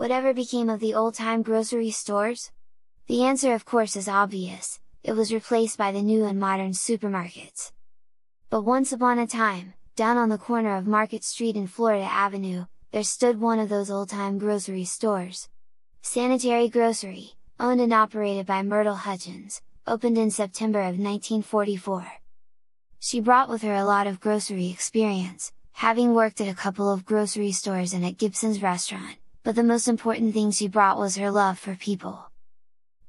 Whatever became of the old-time grocery stores? The answer of course is obvious, it was replaced by the new and modern supermarkets. But once upon a time, down on the corner of Market Street and Florida Avenue, there stood one of those old-time grocery stores. Sanitary Grocery, owned and operated by Myrtle Hutchins, opened in September of 1944. She brought with her a lot of grocery experience, having worked at a couple of grocery stores and at Gibson's restaurant, but the most important thing she brought was her love for people.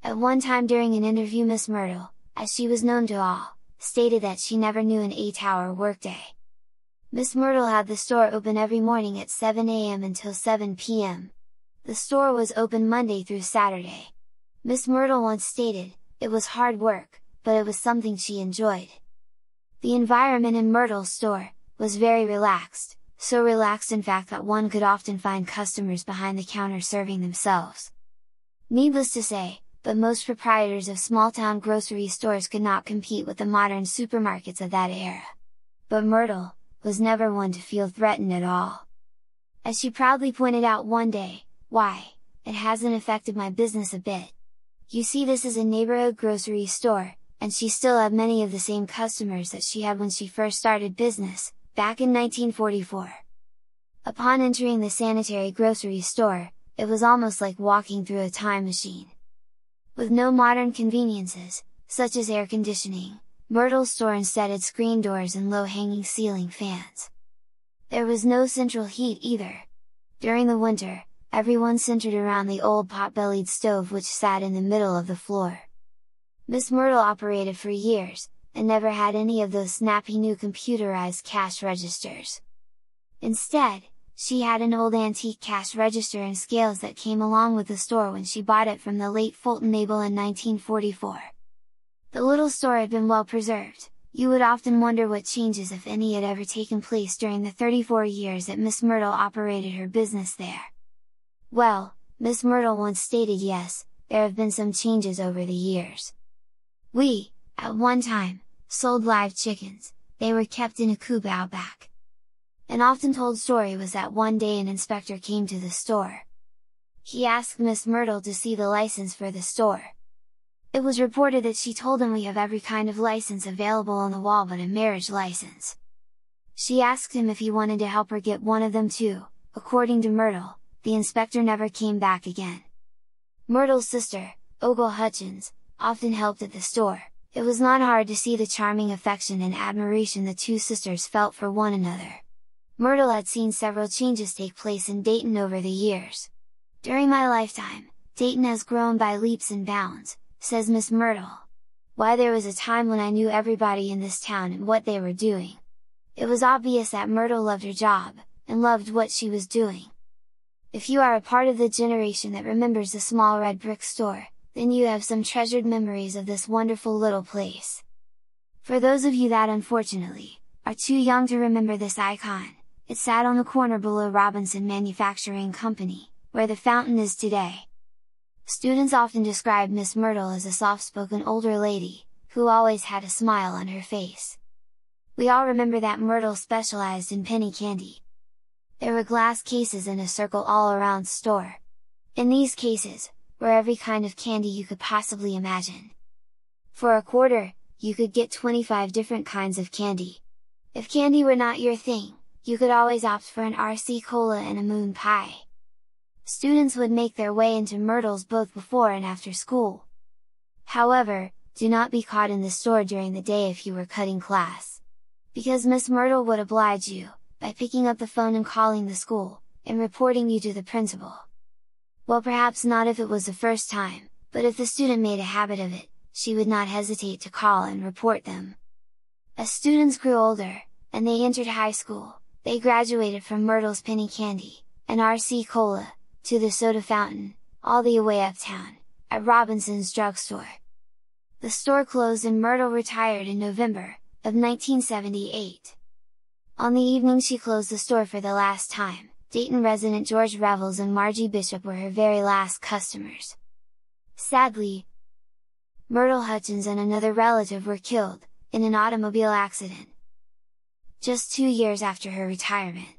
At one time during an interview, Miss Myrtle, as she was known to all, stated that she never knew an 8-hour workday. Miss Myrtle had the store open every morning at 7 a.m. until 7 p.m. The store was open Monday through Saturday. Miss Myrtle once stated, it was hard work, but it was something she enjoyed. The environment in Myrtle's store was very relaxed, so relaxed in fact that one could often find customers behind the counter serving themselves. Needless to say, but most proprietors of small-town grocery stores could not compete with the modern supermarkets of that era. But Myrtle was never one to feel threatened at all. As she proudly pointed out one day, "Why, it hasn't affected my business a bit. You see, this is a neighborhood grocery store," and she still had many of the same customers that she had when she first started business, back in 1944. Upon entering the sanitary grocery store, it was almost like walking through a time machine. With no modern conveniences, such as air conditioning, Myrtle's store instead had screen doors and low-hanging ceiling fans. There was no central heat either. During the winter, everyone centered around the old pot-bellied stove which sat in the middle of the floor. Miss Myrtle operated for years, and never had any of those snappy new computerized cash registers. Instead, she had an old antique cash register and scales that came along with the store when she bought it from the late Fulton Abel in 1944. The little store had been well preserved. You would often wonder what changes, if any, had ever taken place during the 34 years that Miss Myrtle operated her business there. Well, Miss Myrtle once stated, yes, there have been some changes over the years. We, at one time, sold live chickens. They were kept in a coop out back. An often told story was that one day an inspector came to the store. He asked Miss Myrtle to see the license for the store. It was reported that she told him, "We have every kind of license available on the wall but a marriage license." She asked him if he wanted to help her get one of them too. According to Myrtle, the inspector never came back again. Myrtle's sister, Ogle Hutchins, often helped at the store. It was not hard to see the charming affection and admiration the two sisters felt for one another. Myrtle had seen several changes take place in Dayton over the years. "During my lifetime, Dayton has grown by leaps and bounds," says Miss Myrtle. "Why, there was a time when I knew everybody in this town and what they were doing." It was obvious that Myrtle loved her job, and loved what she was doing. If you are a part of the generation that remembers the small red brick store, then you have some treasured memories of this wonderful little place. For those of you that unfortunately, are too young to remember this icon, it sat on the corner below Robinson Manufacturing Company, where the fountain is today. Students often described Miss Myrtle as a soft-spoken older lady, who always had a smile on her face. We all remember that Myrtle specialized in penny candy. There were glass cases in a circle all around the store. In these cases, were every kind of candy you could possibly imagine. For a quarter, you could get 25 different kinds of candy. If candy were not your thing, you could always opt for an RC Cola and a moon pie. Students would make their way into Myrtle's both before and after school. However, do not be caught in the store during the day if you were cutting class. Because Miss Myrtle would oblige you, by picking up the phone and calling the school, and reporting you to the principal. Well, perhaps not if it was the first time, but if the student made a habit of it, she would not hesitate to call and report them. As students grew older, and they entered high school, they graduated from Myrtle's penny candy, and RC Cola, to the soda fountain, all the way uptown, at Robinson's drugstore. The store closed and Myrtle retired in November of 1978. On the evening she closed the store for the last time, Dayton resident George Revels and Margie Bishop were her very last customers. Sadly, Myrtle Hutchins and another relative were killed, in an automobile accident, just 2 years after her retirement.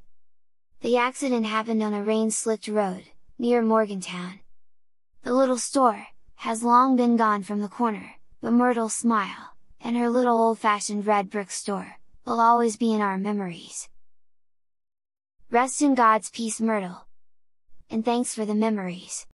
The accident happened on a rain-slicked road, near Morgantown. The little store has long been gone from the corner, but Myrtles' smile, and her little old-fashioned red brick store, will always be in our memories. Rest in God's peace, Myrtle! And thanks for the memories!